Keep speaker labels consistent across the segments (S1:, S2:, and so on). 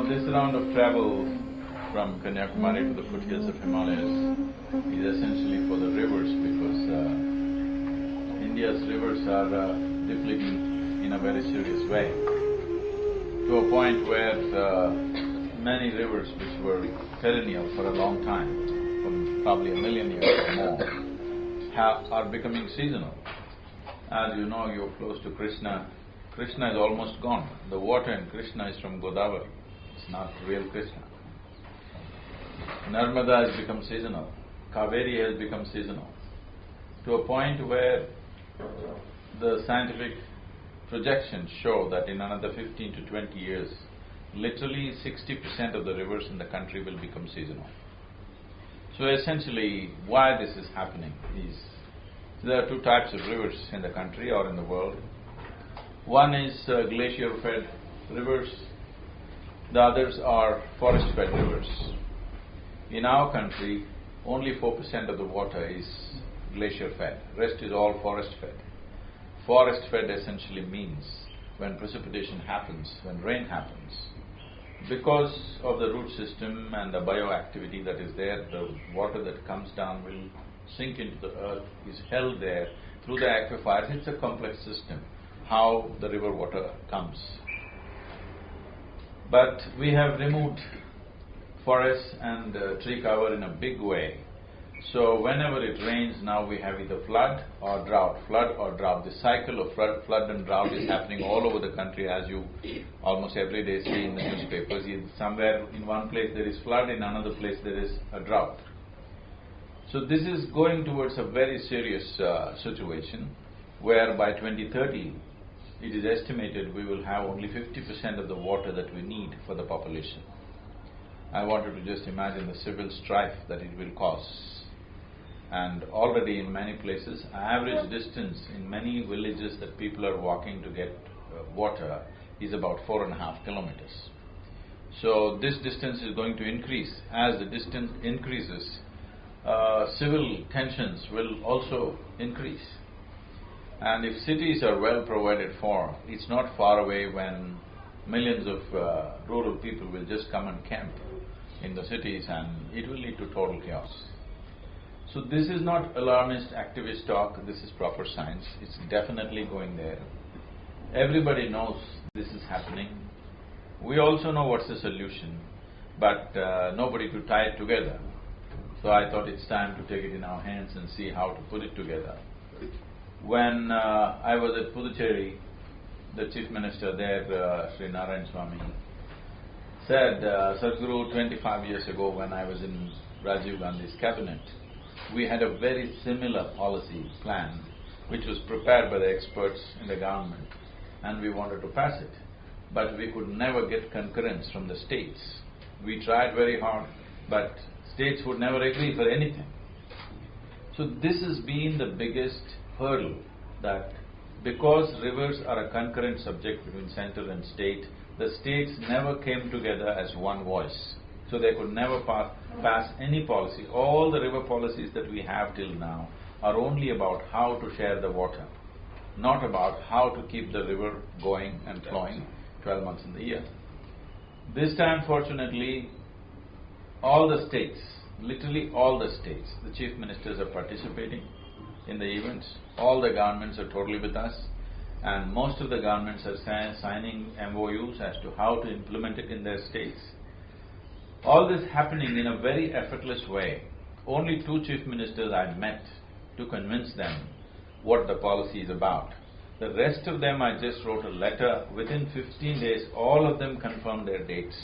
S1: this round of travel from Kanyakumari to the foothills of Himalayas is essentially for the rivers because India's rivers are depleting in a very serious way, to a point where many rivers which were perennial for a long time, from probably 1 million years or more, are becoming seasonal. As you know, you're close to Krishna. Krishna is almost gone. The water in Krishna is from Godavari. It's not real Krishna. Narmada has become seasonal. Kaveri has become seasonal. To a point where the scientific projections show that in another 15 to 20 years, literally 60% of the rivers in the country will become seasonal. So essentially, why this is happening is, there are two types of rivers in the country or in the world. One is glacier-fed rivers, the others are forest-fed rivers. In our country, only 4% of the water is glacier-fed, rest is all forest-fed. Forest-fed essentially means when precipitation happens, when rain happens, because of the root system and the bioactivity that is there, the water that comes down will sink into the earth, is held there through the aquifers. It's a complex system, how the river water comes. But we have removed forests and tree cover in a big way. So whenever it rains now we have either flood or drought, flood or drought. The cycle of flood and drought is happening all over the country, as you almost every day see in the newspapers. Somewhere in one place there is flood, in another place there is a drought. So this is going towards a very serious situation where by 2030 it is estimated we will have only 50% of the water that we need for the population. I wanted to just imagine the civil strife that it will cause. And already in many places, average distance in many villages that people are walking to get water is about 4.5 kilometers. So this distance is going to increase. As the distance increases, civil tensions will also increase. And if cities are well provided for, it's not far away when millions of rural people will just come and camp in the cities, and it will lead to total chaos. So this is not alarmist activist talk, this is proper science, it's definitely going there. Everybody knows this is happening. We also know what's the solution, but nobody to tie it together. So I thought it's time to take it in our hands and see how to put it together. When I was at Puducherry, the Chief Minister there, Sri Narayan Swami, said, Sadhguru, 25 years ago when I was in Rajiv Gandhi's cabinet, we had a very similar policy plan which was prepared by the experts in the government, and we wanted to pass it. But we could never get concurrence from the states. We tried very hard, but states would never agree for anything. So this has been the biggest hurdle, that because rivers are a concurrent subject between center and state, the states never came together as one voice. So they could never pass any policy. All the river policies that we have till now are only about how to share the water, not about how to keep the river going and flowing 12 months in the year. This time, fortunately, all the states, literally all the states, the chief ministers are participating in the events. All the governments are totally with us, and most of the governments are signing MOUs as to how to implement it in their states. All this happening in a very effortless way. Only 2 chief ministers I met to convince them what the policy is about. The rest of them I just wrote a letter. Within 15 days, all of them confirmed their dates.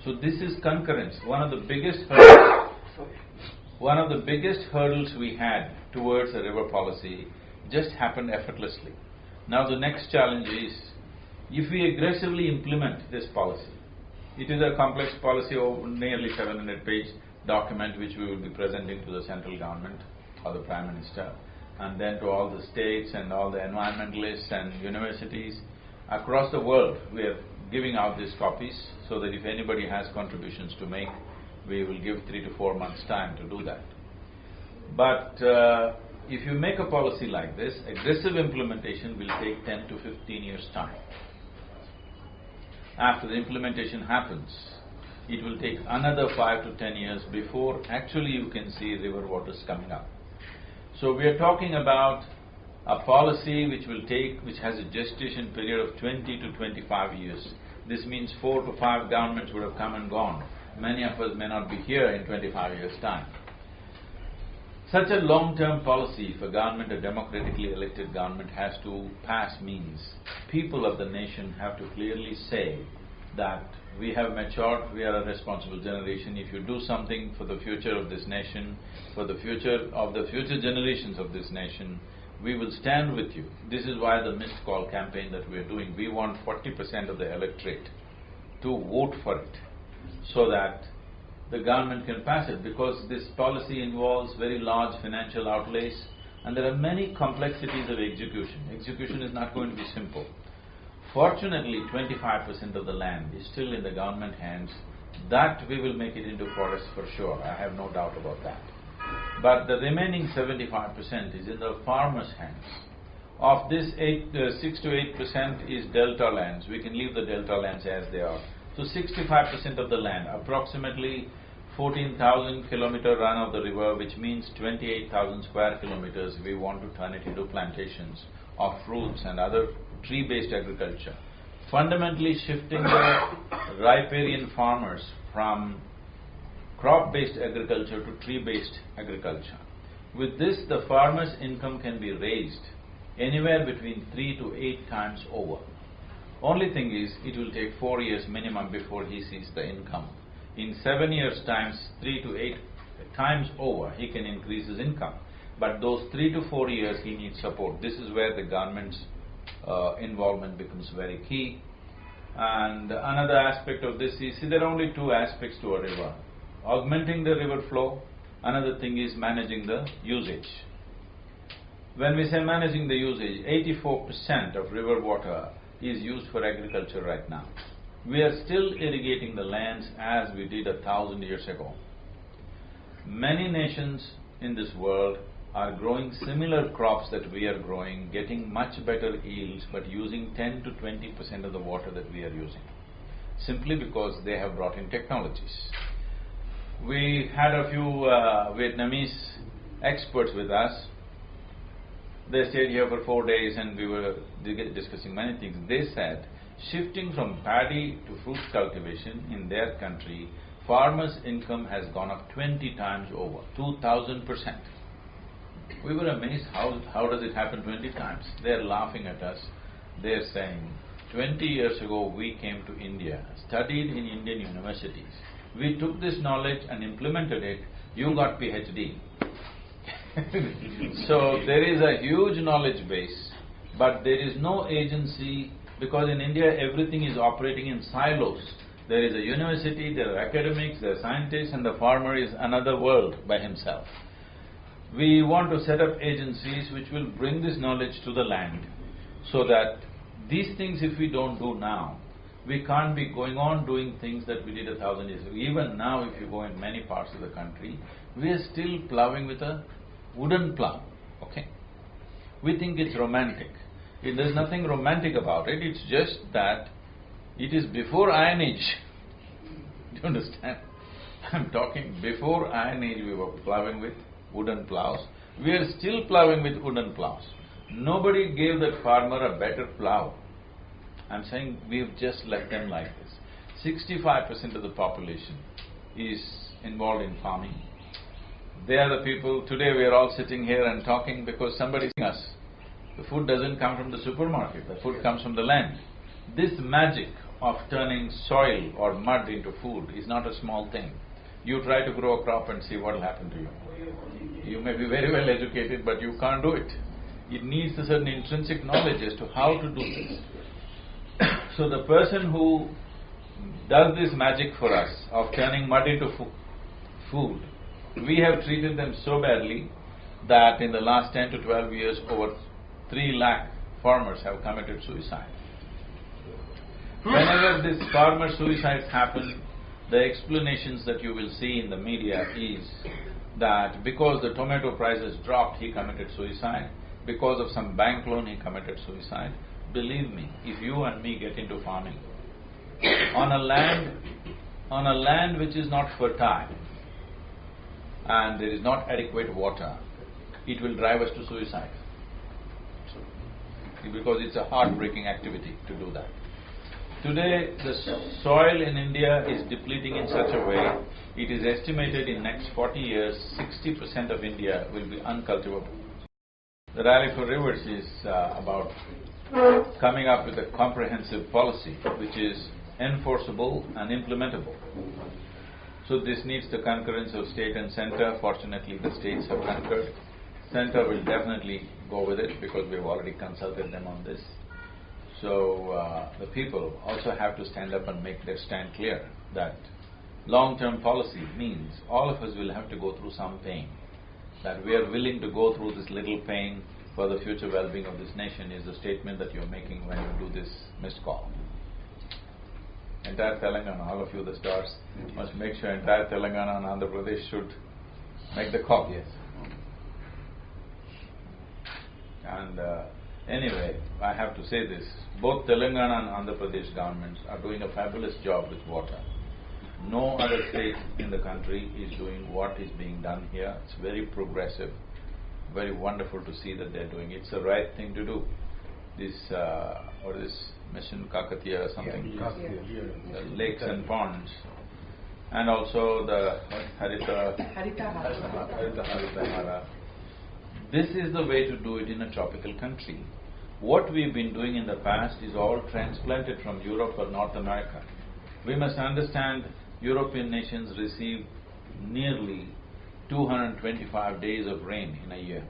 S1: So this is concurrence. One of the biggest hurdles we had towards a river policy just happened effortlessly. Now the next challenge is, if we aggressively implement this policy, it is a complex policy of nearly 700-page document which we will be presenting to the central government or the Prime Minister, and then to all the states and all the environmentalists and universities across the world. We are giving out these copies so that if anybody has contributions to make, we will give 3 to 4 months' time to do that. But if you make a policy like this, aggressive implementation will take 10 to 15 years' time. after the implementation happens, it will take another 5 to 10 years before actually you can see river waters coming up. So we are talking about a policy which has a gestation period of 20 to 25 years. This means 4 to 5 governments would have come and gone. Many of us may not be here in 25 years' time. Such a long-term policy, if a government, a democratically elected government, has to pass means people of the nation have to clearly say that we have matured, we are a responsible generation. If you do something for the future of this nation, for the future of the future generations of this nation, we will stand with you. This is why the missed call campaign that we are doing. We want 40% of the electorate to vote for it so that the government can pass it, because this policy involves very large financial outlays and there are many complexities of execution. Execution is not going to be simple. Fortunately, 25% of the land is still in the government hands. That we will make it into forest for sure, I have no doubt about that. But the remaining 75% is in the farmers' hands. Of this 6 to 8% is delta lands. We can leave the delta lands as they are. So 65% of the land, approximately 14,000 kilometer run of the river, which means 28,000 square kilometers, we want to turn it into plantations of fruits and other tree-based agriculture. Fundamentally shifting the riparian farmers from crop-based agriculture to tree-based agriculture. With this, the farmer's income can be raised anywhere between 3 to 8 times over. Only thing is, it will take 4 years minimum before he sees the income. In 7 years' time, 3 to 8 times over, he can increase his income. But those 3 to 4 years, he needs support. This is where the government's involvement becomes very key. And another aspect of this is, see, there are only 2 aspects to a river. Augmenting the river flow, another thing is managing the usage. When we say managing the usage, 84% of river water is used for agriculture right now. We are still irrigating the lands as we did 1,000 years ago. Many nations in this world are growing similar crops that we are growing, getting much better yields, but using 10 to 20% of the water that we are using, simply because they have brought in technologies. We had a few Vietnamese experts with us. They stayed here for 4 days and we were discussing many things. They said, shifting from paddy to fruit cultivation in their country, farmers' income has gone up 20 times over, 2,000%. We were amazed, how does it happen 20 times? They're laughing at us. They're saying, 20 years ago we came to India, studied in Indian universities. We took this knowledge and implemented it, you got PhD. So there is a huge knowledge base, but there is no agency, because in India everything is operating in silos. There is a university, there are academics, there are scientists, and the farmer is another world by himself. We want to set up agencies which will bring this knowledge to the land, so that these things, if we don't do now, we can't be going on doing things that we did 1,000 years ago. Even now, if you go in many parts of the country, we are still ploughing with a wooden plough, okay? We think it's romantic. There's nothing romantic about it, it's just that it is before Iron Age. Do you understand? I'm talking before Iron Age we were ploughing with wooden ploughs. We are still ploughing with wooden ploughs. Nobody gave that farmer a better plough. I'm saying we've just left them like this. 65% of the population is involved in farming. They are the people, today we are all sitting here and talking because somebody's asking us. The food doesn't come from the supermarket, the food comes from the land. This magic of turning soil or mud into food is not a small thing. You try to grow a crop and see what will happen to you. You may be very well educated, but you can't do it. It needs a certain intrinsic knowledge as to how to do this. So the person who does this magic for us of turning mud into food, we have treated them so badly that in the last 10 to 12 years, over 3 lakh farmers have committed suicide. Whenever these farmer suicides happen, the explanations that you will see in the media is that because the tomato prices dropped, he committed suicide. Because of some bank loan, he committed suicide. Believe me, if you and me get into farming, on a land which is not fertile and there is not adequate water, it will drive us to suicide. Because it's a heartbreaking activity to do that. Today, the soil in India is depleting in such a way, it is estimated in next 40 years, 60% of India will be uncultivable. The Rally for Rivers is about coming up with a comprehensive policy which is enforceable and implementable. So this needs the concurrence of state and center. Fortunately, the states have concurred. Center will definitely go with it because we have already consulted them on this. So the people also have to stand up and make their stand clear that long-term policy means all of us will have to go through some pain. That we are willing to go through this little pain for the future well-being of this nation is the statement that you're making when you do this missed call. Entire Telangana, all of you the stars, must make sure entire Telangana and Andhra Pradesh should make the call. Yes. And anyway, I have to say this, both Telangana and Andhra Pradesh governments are doing a fabulous job with water. No other state in the country is doing what is being done here. It's very progressive, very wonderful to see that they're doing it. It's the right thing to do. This, what is this, Mission Kakatiya or something? The lakes and ponds. And also the Harita. This is the way to do it in a tropical country. What we've been doing in the past is all transplanted from Europe or North America. We must understand European nations receive nearly 225 days of rain in a year.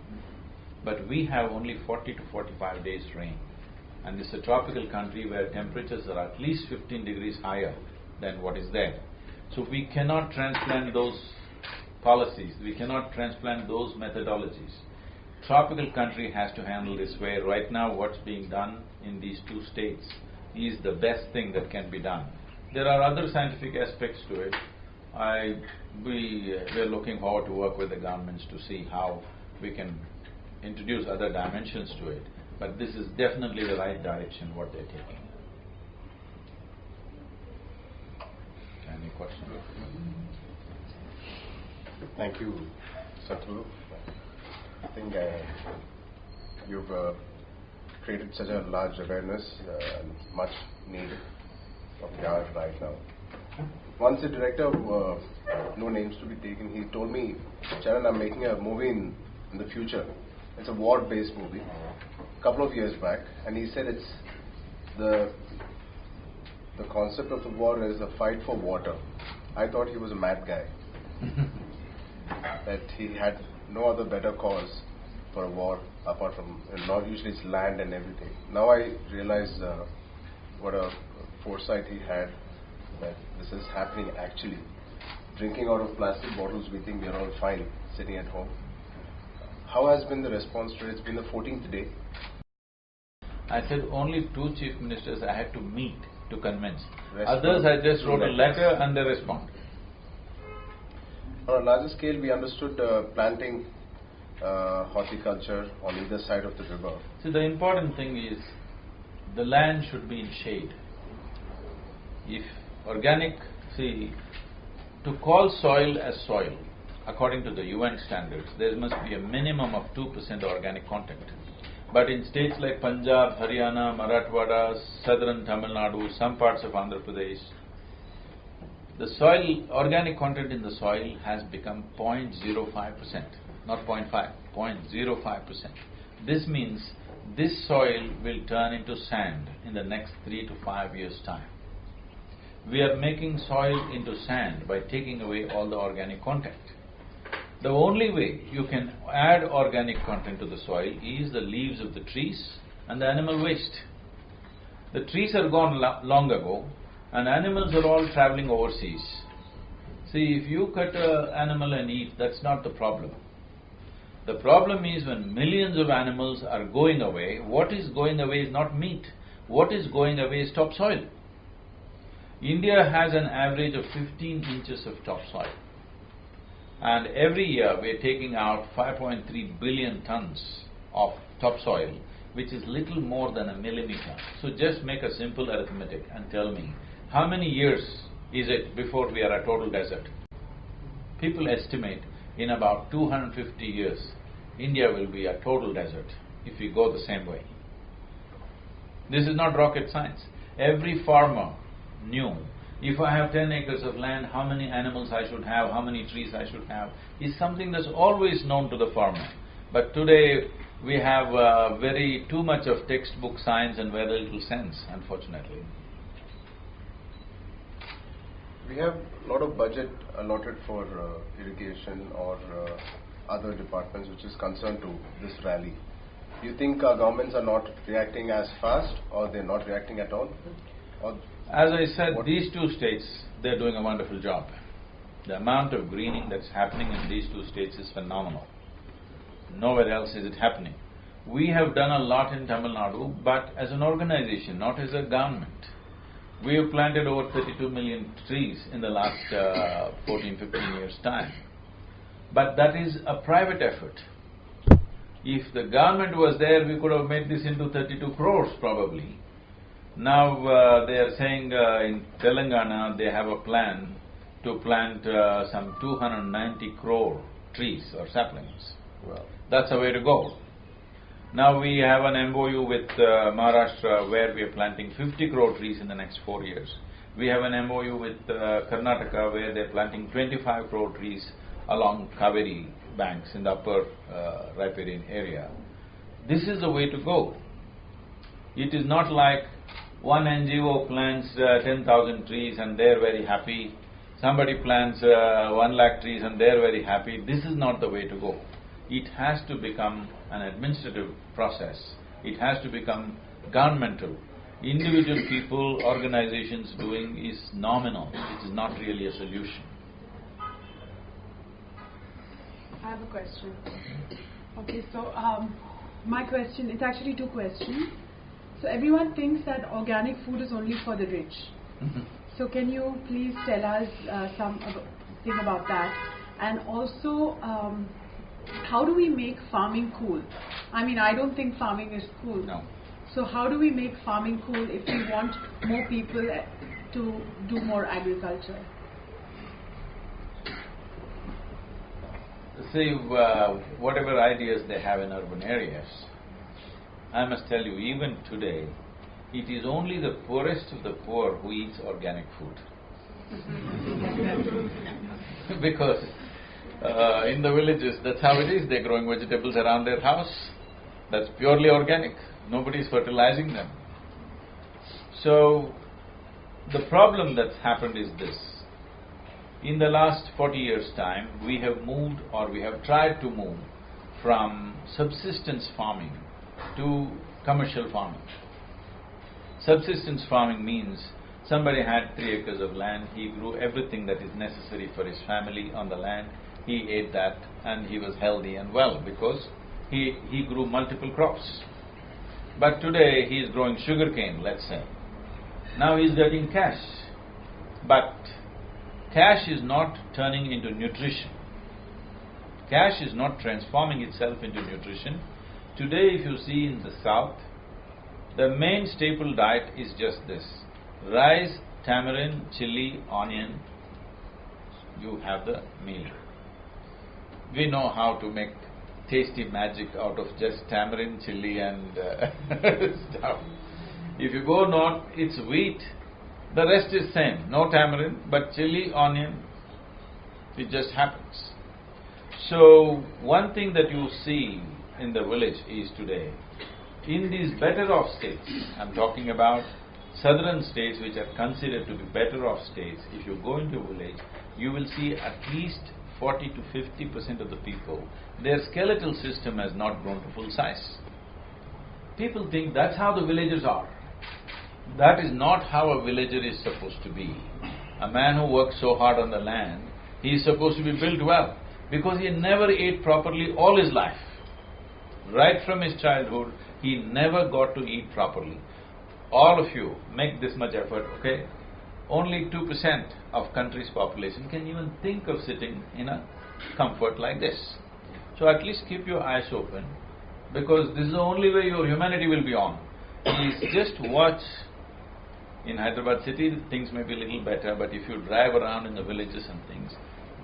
S1: But we have only 40 to 45 days rain. And this is a tropical country where temperatures are at least 15 degrees higher than what is there. So we cannot transplant those policies, we cannot transplant those methodologies. Tropical country has to handle this way. Right now what's being done in these two states is the best thing that can be done. There are other scientific aspects to it. We are looking forward to work with the governments to see how we can introduce other dimensions to it. But this is definitely the right direction what they're taking. Any questions?
S2: Thank you, Sadhguru. I think you've created such a large awareness and much need of the hour right now. Once the director of No Names to be Taken, he told me, Charan, I'm making a movie in the future. It's a war-based movie, a couple of years back, and he said it's the concept of the war is a fight for water. I thought he was a mad guy. That he had no other better cause for a war apart from, not usually it's land and everything. Now I realize what a foresight he had, that this is happening actually. Drinking out of plastic bottles, we think we are all fine sitting at home. How has been the response to it? It's been the 14th day.
S1: I said only 2 chief ministers I had to meet to convince. Others I just wrote a letter and they respond.
S2: On a larger scale, we understood planting horticulture on either side of the river.
S1: See, the important thing is the land should be in shade. If organic, to call soil as soil, according to the UN standards, there must be a minimum of 2% organic content. But in states like Punjab, Haryana, Marathwada, southern Tamil Nadu, some parts of Andhra Pradesh, the soil, organic content in the soil has become 0.05%, not 0.5, 0.05%. This means this soil will turn into sand in the next 3 to 5 years' time. We are making soil into sand by taking away all the organic content. The only way you can add organic content to the soil is the leaves of the trees and the animal waste. The trees are gone long ago and animals are all travelling overseas. See, if you cut an animal and eat, that's not the problem. The problem is when millions of animals are going away, what is going away is not meat. What is going away is topsoil. India has an average of 15 inches of topsoil. And every year we are taking out 5.3 billion tons of topsoil, which is little more than a millimeter. So just make a simple arithmetic and tell me How many years is it before we are a total desert? People estimate in about 250 years, India will be a total desert if we go the same way. This is not rocket science. Every farmer knew, if I have 10 acres of land, how many animals I should have, how many trees I should have, is something that's always known to the farmer. But today, we have very too much of textbook science and very little sense, unfortunately.
S2: We have a lot of budget allotted for irrigation or other departments which is concerned to this rally. Do you think our governments are not reacting as fast, or they're not reacting at all? Or
S1: as I said, these two states, they're doing a wonderful job. The amount of greening that's happening in these two states is phenomenal. Nowhere else is it happening. We have done a lot in Tamil Nadu, but as an organization, not as a government. We have planted over 32 million trees in the last 14-15 years' time. But that is a private effort. If the government was there, we could have made this into 32 crores probably. Now they are saying in Telangana they have a plan to plant some 290 crore trees or saplings.
S2: Wow.
S1: That's the way to go. Now we have an MOU with Maharashtra where we are planting 50 crore trees in the next 4 years. We have an MOU with Karnataka where they're planting 25 crore trees along Kaveri banks in the upper riparian area. This is the way to go. It is not like one NGO plants 10,000 trees and they're very happy. Somebody plants 1 lakh trees and they're very happy. This is not the way to go. It has to become an administrative process. It has to become governmental. Individual people, organizations doing is nominal. It is not really a solution.
S3: I have a question. Okay, so my question, it's actually 2 questions. So everyone thinks that organic food is only for the rich. So can you please tell us something about that? And also, how do we make farming cool? I mean, I don't think farming is cool.
S1: No.
S3: So how do we make farming cool if we want more people to do more agriculture?
S1: See, whatever ideas they have in urban areas, I must tell you, even today, it is only the poorest of the poor who eats organic food. Because in the villages, that's how it is. They're growing vegetables around their house. That's purely organic. Nobody's fertilizing them. So, the problem that's happened is this. In the last 40 years' time, we have moved, or we have tried to move, from subsistence farming to commercial farming. Subsistence farming means somebody had 3 acres of land, he grew everything that is necessary for his family on the land, he ate that, and he was healthy and well because he grew multiple crops. But today he is growing sugarcane, let's say. Now he is getting cash. But cash is not turning into nutrition. Cash is not transforming itself into nutrition. Today, if you see in the south, the main staple diet is just this: rice, tamarind, chili, onion. You have the meal. We know how to make tasty magic out of just tamarind, chili and stuff. If you go north, it's wheat. The rest is same. No tamarind, but chili, onion, it just happens. So, one thing that you see in the village is today, in these better off states, I'm talking about southern states which are considered to be better off states, if you go into a village, you will see at least 40 to 50% of the people, their skeletal system has not grown to full size. People think that's how the villagers are. That is not how a villager is supposed to be. A man who works so hard on the land, he is supposed to be built well, because he never ate properly all his life. Right from his childhood, he never got to eat properly. All of you make this much effort, okay? Only 2% of country's population can even think of sitting in a comfort like this. So at least keep your eyes open, because this is the only way your humanity will be on. Please just watch In Hyderabad city, things may be a little better, but if you drive around in the villages and things,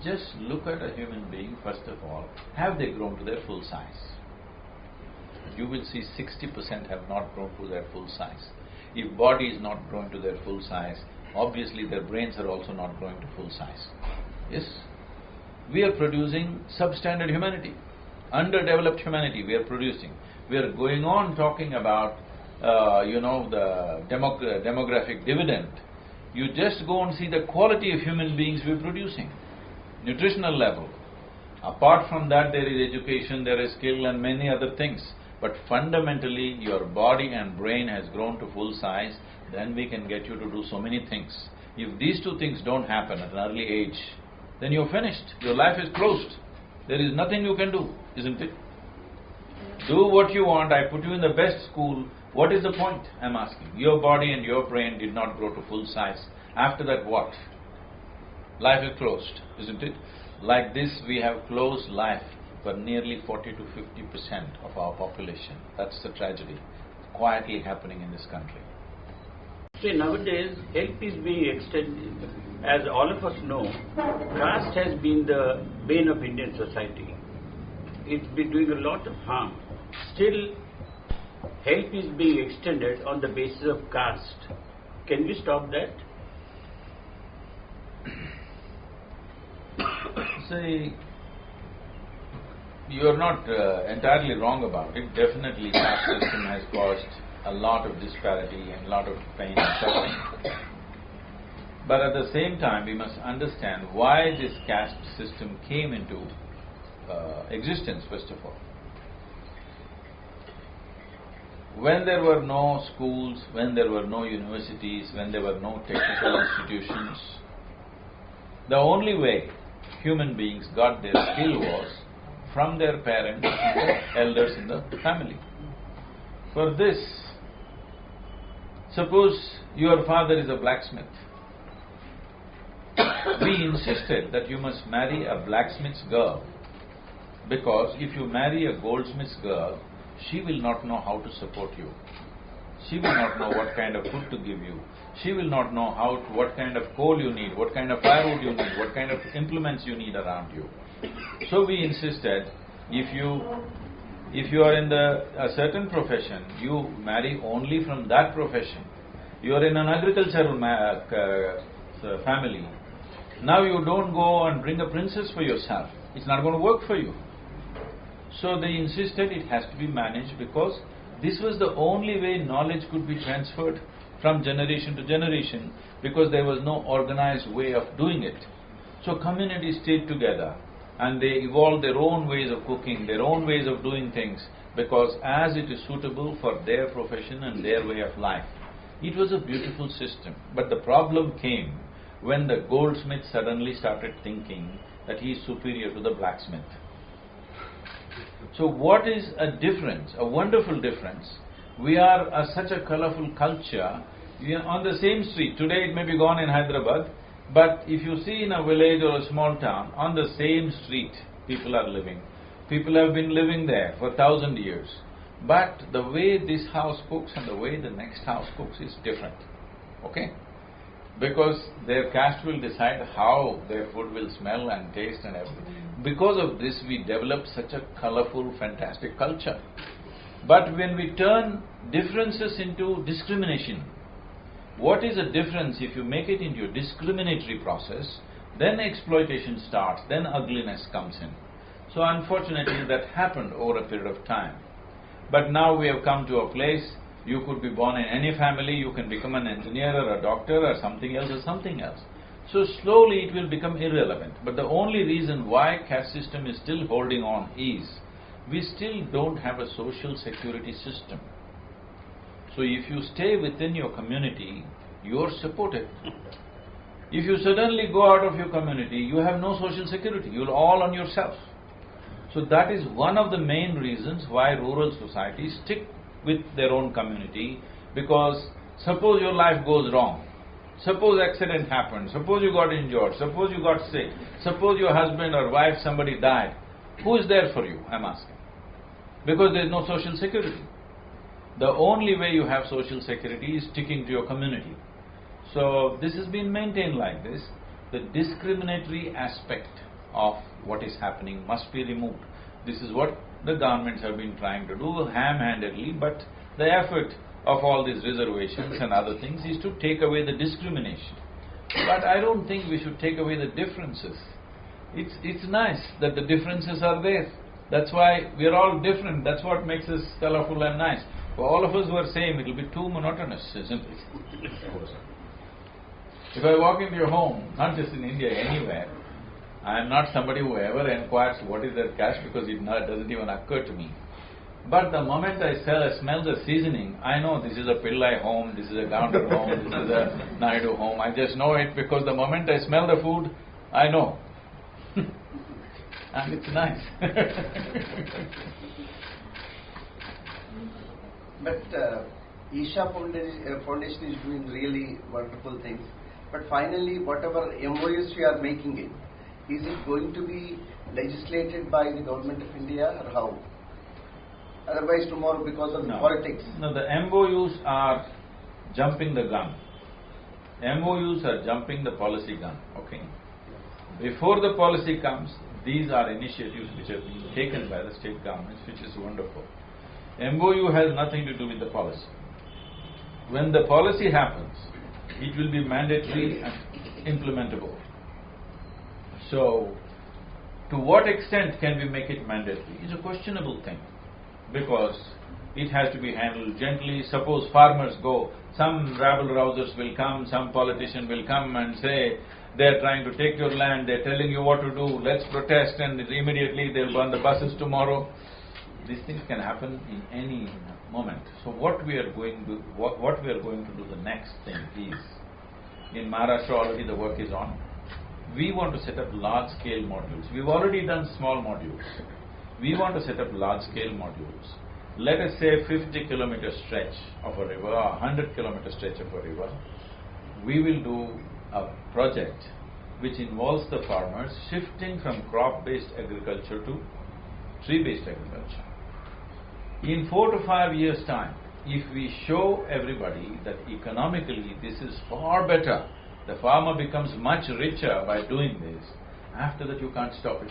S1: just look at a human being, first of all, have they grown to their full size? You will see 60% have not grown to their full size. If body is not growing to their full size, obviously their brains are also not growing to full size. Yes? We are producing substandard humanity, underdeveloped humanity we are producing. We are going on talking about, the demographic dividend. You just go and see the quality of human beings we are producing, nutritional level. Apart from that, there is education, there is skill and many other things. But fundamentally, your body and brain has grown to full size, then we can get you to do so many things. If these two things don't happen at an early age, then you're finished. Your life is closed. There is nothing you can do, isn't it? Do what you want, I put you in the best school. What is the point, I'm asking? Your body and your brain did not grow to full size. After that, what? Life is closed, isn't it? Like this, we have closed life for nearly 40 to 50% of our population. That's the tragedy quietly happening in this country.
S4: See, nowadays, help is being extended. As all of us know, caste has been the bane of Indian society. It's been doing a lot of harm. Still, help is being extended on the basis of caste. Can we stop that?
S1: See, you are not entirely wrong about it. Definitely, caste system has caused a lot of disparity and a lot of pain and suffering. But at the same time, we must understand why this caste system came into existence, first of all. When there were no schools, when there were no universities, when there were no technical institutions, the only way human beings got their skill was from their parents and the elders in the family. For this, suppose your father is a blacksmith. We insisted that you must marry a blacksmith's girl, because if you marry a goldsmith's girl, she will not know how to support you. She will not know what kind of food to give you. She will not know what kind of coal you need, what kind of firewood you need, what kind of implements you need around you. So we insisted, if you are in a certain profession, you marry only from that profession. You are in an agricultural family. Now you don't go and bring a princess for yourself. It's not going to work for you. So they insisted it has to be managed, because this was the only way knowledge could be transferred from generation to generation, because there was no organized way of doing it. So communities stayed together and they evolved their own ways of cooking, their own ways of doing things, because as it is suitable for their profession and their way of life. It was a beautiful system. But the problem came when the goldsmith suddenly started thinking that he is superior to the blacksmith. So what is a difference, a wonderful difference? We are such a colorful culture. We are on the same street. Today it may be gone in Hyderabad, but if you see in a village or a small town, on the same street people are living. People have been living there for 1,000 years. But the way this house cooks and the way the next house cooks is different. Okay? Because their caste will decide how their food will smell and taste and everything. Because of this, we develop such a colorful, fantastic culture. But when we turn differences into discrimination, what is the difference if you make it into a discriminatory process, then exploitation starts, then ugliness comes in. So unfortunately that happened over a period of time. But now we have come to a place, you could be born in any family, you can become an engineer or a doctor or something else. So slowly it will become irrelevant. But the only reason why caste system is still holding on is, we still don't have a social security system. So if you stay within your community, you are supported. If you suddenly go out of your community, you have no social security, you're all on yourself. So that is one of the main reasons why rural societies stick with their own community, because suppose your life goes wrong, suppose accident happened, suppose you got injured, suppose you got sick, suppose your husband or wife, somebody died, who is there for you, I'm asking? Because there is no social security. The only way you have social security is sticking to your community. So this has been maintained like this. The discriminatory aspect of what is happening must be removed. This is what the governments have been trying to do ham-handedly, but the effort of all these reservations and other things is to take away the discrimination. But I don't think we should take away the differences. It's nice that the differences are there. That's why we are all different. That's what makes us colorful and nice. For all of us who are same, it will be too monotonous, isn't it? If I walk into your home, not just in India, anywhere, I am not somebody who ever inquires what is their cash because it doesn't even occur to me. But the moment I smell the seasoning, I know this is a Pillai home, this is a Gandhar home, this is a Naidu home. I just know it because the moment I smell the food, I know. And it's nice.
S5: But Isha Foundation is doing really wonderful things. But finally, whatever MOUs we are making it, is it going to be legislated by the government of India or how? Otherwise tomorrow because of the politics.
S1: No, the MOUs are jumping the gun. MOUs are jumping the policy gun, okay? Before the policy comes, these are initiatives which have been taken by the state governments, which is wonderful. MOU has nothing to do with the policy. When the policy happens, it will be mandatory and implementable. So, to what extent can we make it mandatory is a questionable thing, because it has to be handled gently. Suppose farmers go, some rabble-rousers will come, some politician will come and say, they're trying to take your land, they're telling you what to do, let's protest, and immediately they'll burn the buses tomorrow. These things can happen in any moment. So what we are going to do the next thing is, in Maharashtra already the work is on. We want to set up large-scale modules. We've already done small modules. We want to set up large-scale modules. Let us say 50-kilometer stretch of a river, or 100-kilometer stretch of a river. We will do a project which involves the farmers shifting from crop-based agriculture to tree-based agriculture. In 4 to 5 years' time, if we show everybody that economically this is far better, the farmer becomes much richer by doing this, after that you can't stop it.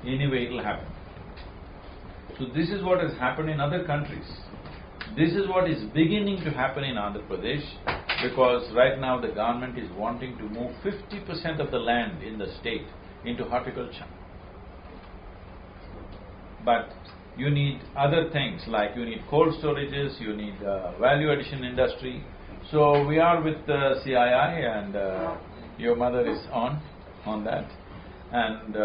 S1: Anyway, it will happen. So this is what has happened in other countries. This is what is beginning to happen in Andhra Pradesh, because right now the government is wanting to move 50% of the land in the state into horticulture. But you need other things, like you need cold storages, you need value addition industry. So we are with CII, and your mother is on that. And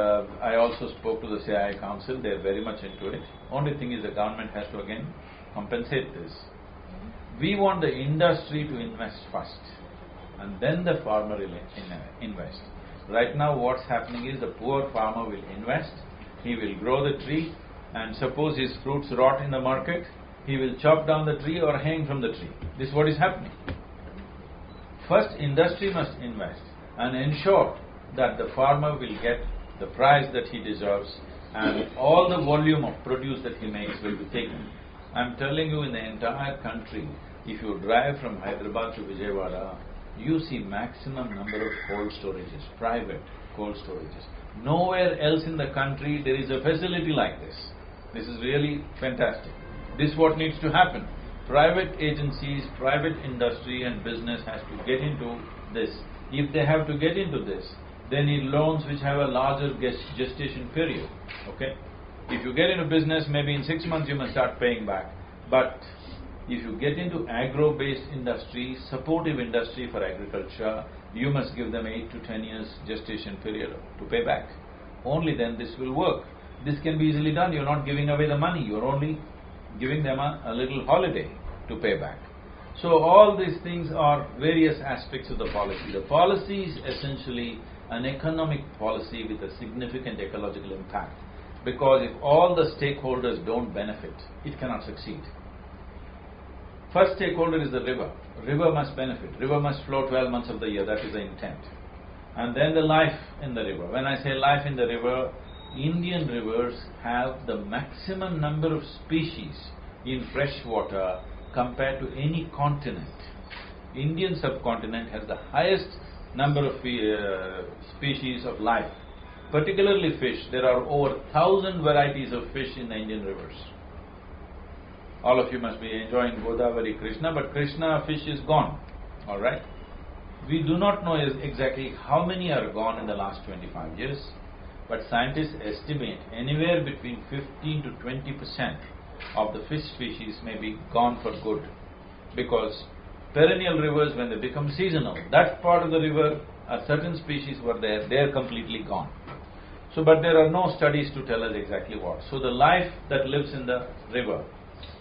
S1: I also spoke to the CII council, they're very much into it. Only thing is the government has to again compensate this. We want the industry to invest first, and then the farmer will invest. Right now what's happening is the poor farmer will invest, he will grow the tree, and suppose his fruits rot in the market, he will chop down the tree or hang from the tree. This is what is happening. First, industry must invest and ensure that the farmer will get the price that he deserves, and all the volume of produce that he makes will be taken. I'm telling you, in the entire country, if you drive from Hyderabad to Vijayawada, you see maximum number of cold storages, private cold storages. Nowhere else in the country there is a facility like this. This is really fantastic. This is what needs to happen. Private agencies, private industry and business has to get into this. If they have to get into this, they need loans which have a larger gestation period, okay? If you get into business, maybe in 6 months you must start paying back. But if you get into agro-based industry, supportive industry for agriculture, you must give them 8 to 10 years gestation period to pay back. Only then this will work. This can be easily done. You're not giving away the money. You're only giving them a little holiday to pay back. So all these things are various aspects of the policy. The policy is essentially an economic policy with a significant ecological impact. Because if all the stakeholders don't benefit, it cannot succeed. First stakeholder is the river. River must benefit. River must flow 12 months of the year. That is the intent. And then the life in the river. When I say life in the river, Indian rivers have the maximum number of species in fresh water compared to any continent. Indian subcontinent has the highest number of species of life, particularly fish. There are over 1,000 varieties of fish in the Indian rivers. All of you must be enjoying Godavari Krishna, but Krishna fish is gone, all right? We do not know exactly how many are gone in the last 25 years, but scientists estimate anywhere between 15 to 20% of the fish species may be gone for good, because perennial rivers, when they become seasonal, that part of the river, a certain species were there, they are completely gone. So, but there are no studies to tell us exactly what. So the life that lives in the river,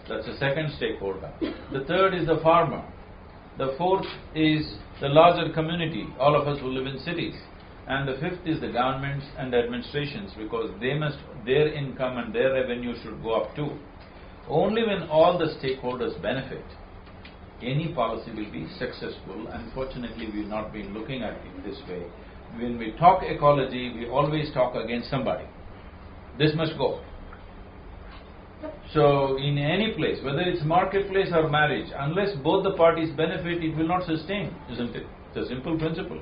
S1: that's the second stakeholder. The third is the farmer. The fourth is the larger community, all of us who live in cities. And the fifth is the governments and the administrations, because their income and their revenue should go up too. Only when all the stakeholders benefit, any policy will be successful. Unfortunately, we've not been looking at it this way. When we talk ecology, we always talk against somebody. This must go. So, in any place, whether it's marketplace or marriage, unless both the parties benefit, it will not sustain, isn't it? It's a simple principle.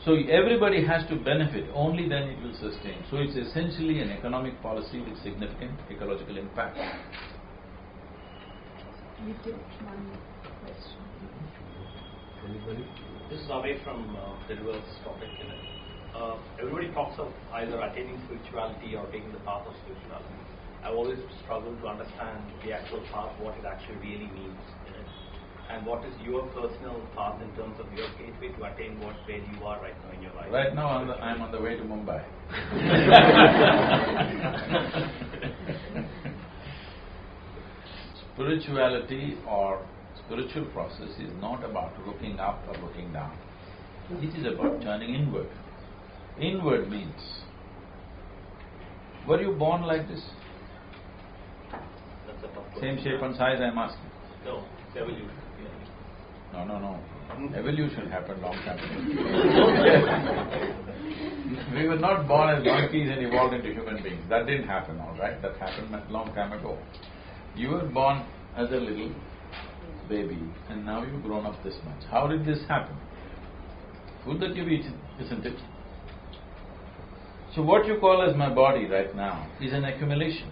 S1: So, everybody has to benefit, only then it will sustain. So, it's essentially an economic policy with significant ecological impact.
S3: We take one question.
S6: Anybody? This is away from the reverse topic. Everybody talks of either attaining spirituality or taking the path of spirituality. I've always struggled to understand the actual path, what it actually really means in it, and what is your personal path in terms of your gateway to attain where you are right now in your life.
S1: Right now, I'm on the way to Mumbai. Spirituality or spiritual process is not about looking up or looking down. It is about turning inward. Inward means, were you born like this?
S6: That's a tough question.
S1: Same shape and size, I'm asking.
S6: No, it's evolution.
S1: No. Evolution happened long time ago. We were not born as monkeys and evolved into human beings. That didn't happen, all right? That happened a long time ago. You were born as a little baby, and now you've grown up this much. How did this happen? Food that you've eaten, isn't it? So what you call as my body right now is an accumulation.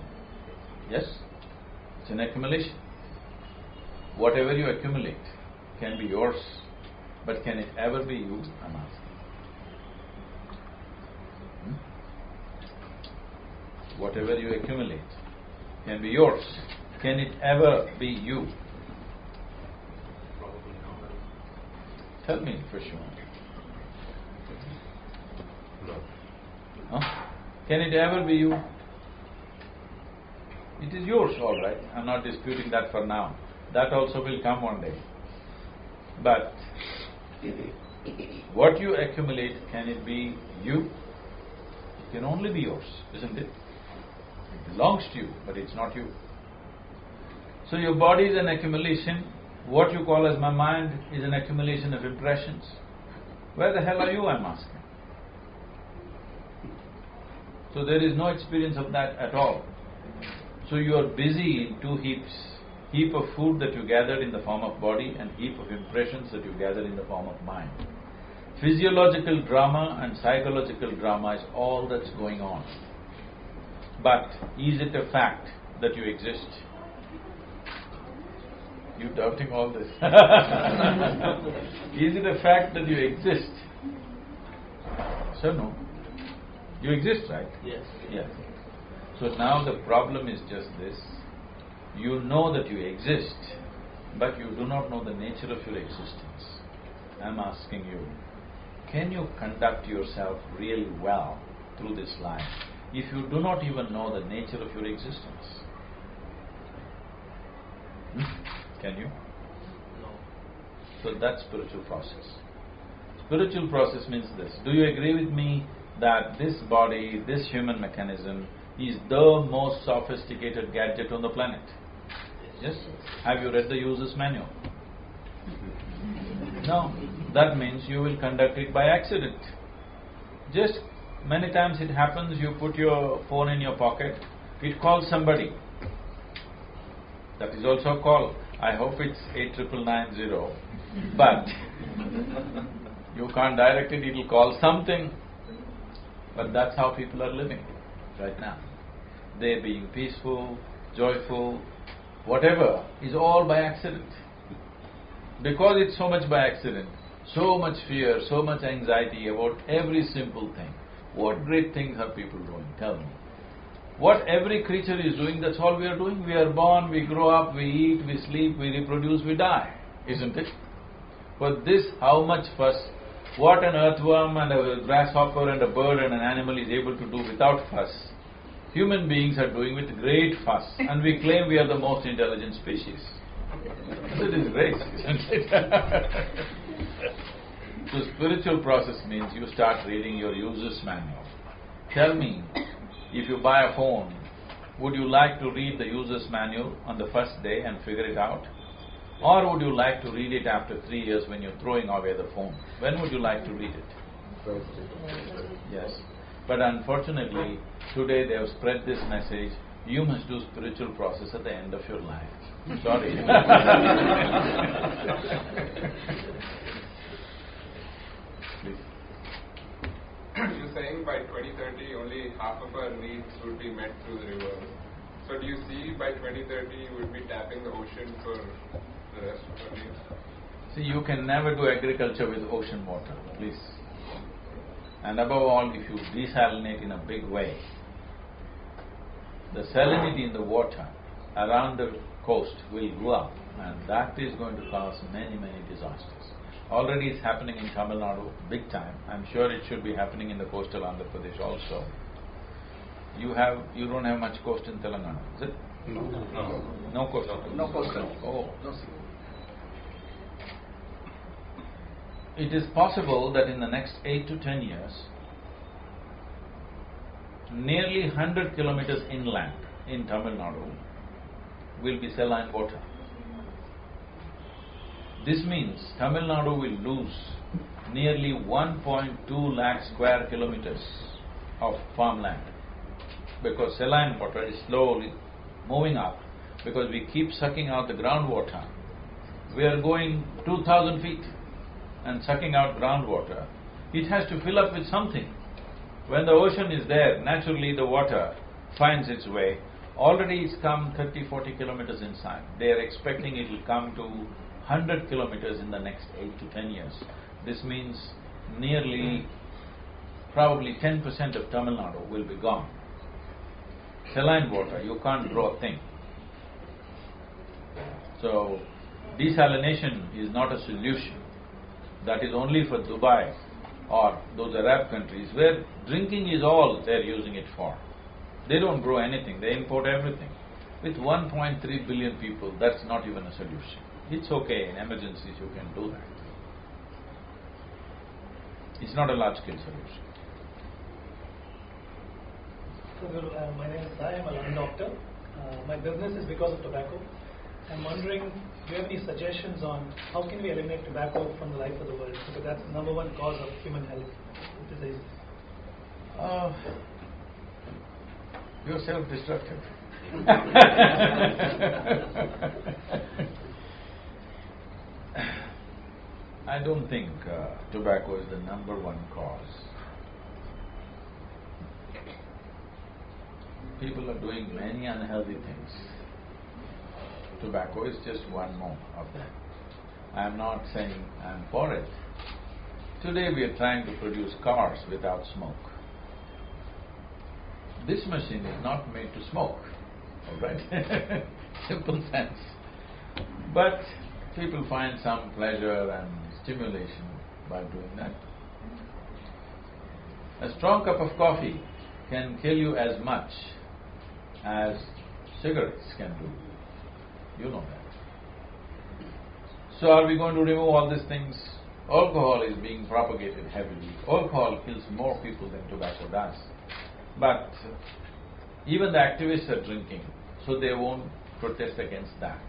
S1: Yes? It's an accumulation. Whatever you accumulate can be yours, but can it ever be you? I'm asking. Whatever you accumulate can be yours. Can it ever be you?
S6: Probably not.
S1: Tell me for sure.
S2: No.
S1: Huh? Can it ever be you? It is yours, all right. I'm not disputing that for now. That also will come one day. But what you accumulate, can it be you? It can only be yours, isn't it? It belongs to you, but it's not you. So your body is an accumulation. What you call as my mind is an accumulation of impressions. Where the hell are you, I'm asking? So there is no experience of that at all. So you are busy in two heaps. Heap of food that you gathered in the form of body and heap of impressions that you gathered in the form of mind. Physiological drama and psychological drama is all that's going on. But is it a fact that you exist? You doubting all this? Is it a fact that you exist? So no. You exist, right?
S6: Yes.
S1: Yes. So now the problem is just this. You know that you exist, but you do not know the nature of your existence. I'm asking you, can you conduct yourself really well through this life if you do not even know the nature of your existence? Can you?
S6: No.
S1: So that's spiritual process. Spiritual process means this. Do you agree with me that this body, this human mechanism is the most sophisticated gadget on the planet? Yes? Have you read the user's manual? No. That means you will conduct it by accident. Just many times it happens, you put your phone in your pocket, it calls somebody. That is also a call. I hope it's 89990, but you can't direct it, it'll call something. But that's how people are living right now. They're being peaceful, joyful, whatever is all by accident. Because it's so much by accident, so much fear, so much anxiety about every simple thing. What great things are people doing? Tell me. What every creature is doing, that's all we are doing. We are born, we grow up, we eat, we sleep, we reproduce, we die. Isn't it? For this, how much fuss? What an earthworm and a grasshopper and a bird and an animal is able to do without fuss, human beings are doing with great fuss, and we claim we are the most intelligent species. It's a disgrace, isn't it? So spiritual process means you start reading your user's manual. Tell me, if you buy a phone, would you like to read the user's manual on the first day and figure it out? Or would you like to read it after 3 years when you're throwing away the phone? When would you like to read it? Yes. But unfortunately, today they have spread this message, you must do spiritual process at the end of your life. Sorry. Please.
S7: You're saying by 2030 only half of our needs would be met through the river. So do you see by 2030 you would be tapping the ocean for the rest of our needs?
S1: See, you can never do agriculture with ocean water, please. And above all, if you desalinate in a big way, the salinity in the water around the coast will go up, and that is going to cause many, many disasters. Already it's happening in Tamil Nadu, big time. I'm sure it should be happening in the coastal Andhra Pradesh also. You don't have much coast in Telangana, is it?
S7: No.
S1: No coast?
S5: No coastal.
S1: Oh.
S5: No sea.
S1: It is possible that in the next 8 to 10 years, nearly 100 kilometers inland in Tamil Nadu will be saline water. This means Tamil Nadu will lose nearly 1.2 lakh square kilometers of farmland, because saline water is slowly moving up, because we keep sucking out the groundwater. We are going 2,000 feet and sucking out groundwater. It has to fill up with something. When the ocean is there, naturally the water finds its way. Already it's come 30-40 kilometers inside. They are expecting it will come to 100 kilometers in the next 8 to 10 years. This means nearly, probably 10% of Tamil Nadu will be gone. Saline water, you can't grow a thing. So, desalination is not a solution. That is only for Dubai or those Arab countries where drinking is all they're using it for. They don't grow anything, they import everything. With 1.3 billion people, that's not even a solution. It's okay, in emergencies you can do that. It's not a large-scale solution.
S8: So, Guru, my name is Sai, I'm a lung doctor. My business is because of tobacco. I'm wondering, do you have any suggestions on how can we eliminate tobacco from the life of the world? Because that's the number one cause of human health disease.
S1: You're self-destructive. I don't think tobacco is the number one cause. People are doing many unhealthy things. Tobacco is just one more of them. I am not saying I am for it. Today we are trying to produce cars without smoke. This machine is not made to smoke, all right? Simple sense. But people find some pleasure and stimulation by doing that. A strong cup of coffee can kill you as much as cigarettes can do. You know that. So are we going to remove all these things? Alcohol is being propagated heavily. Alcohol kills more people than tobacco does. But even the activists are drinking, so they won't protest against that.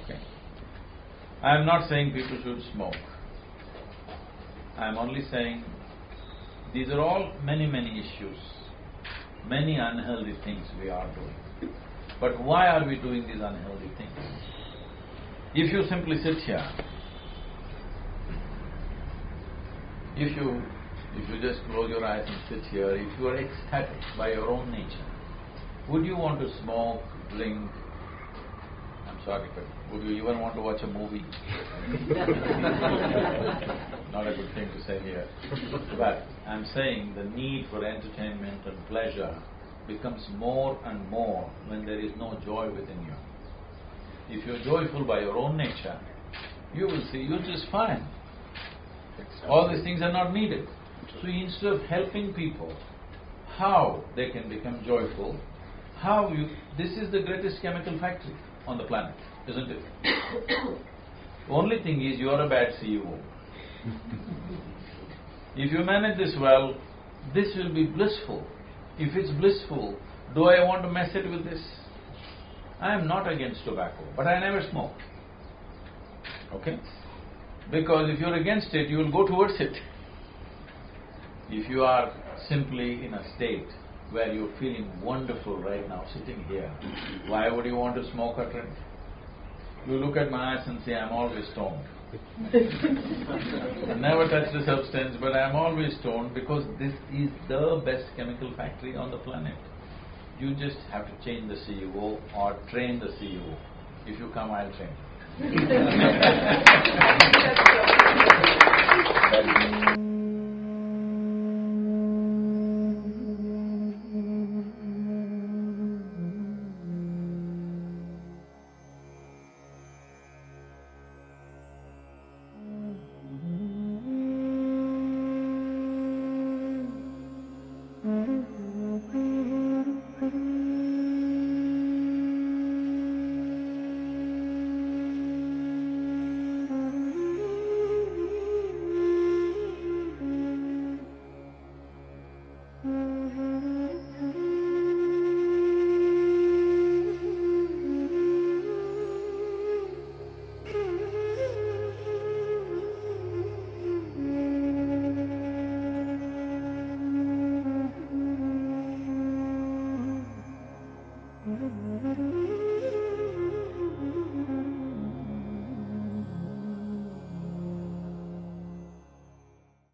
S1: Okay. I am not saying people should smoke. I am only saying these are all many, many issues, many unhealthy things we are doing. But why are we doing these unhealthy things? If you simply sit here, if you just close your eyes and sit here, if you are ecstatic by your own nature, would you want to smoke, drink? I'm sorry, but would you even want to watch a movie? Not a good thing to say here. But I'm saying the need for entertainment and pleasure becomes more and more when there is no joy within you. If you're joyful by your own nature, you will see you're just fine. All these things are not needed. So instead of helping people, how they can become joyful, this is the greatest chemical factory on the planet, isn't it? Only thing is you are a bad CEO. If you manage this well, this will be blissful. If it's blissful, do I want to mess it with this? I am not against tobacco, but I never smoke. Okay? Because if you're against it, you will go towards it. If you are simply in a state where you're feeling wonderful right now, sitting here, why would you want to smoke or drink? You look at my eyes and say, I'm always stoned. I never touched a substance, but I'm always stoned because this is the best chemical factory on the planet. You just have to change the CEO or train the CEO. If you come, I'll train you.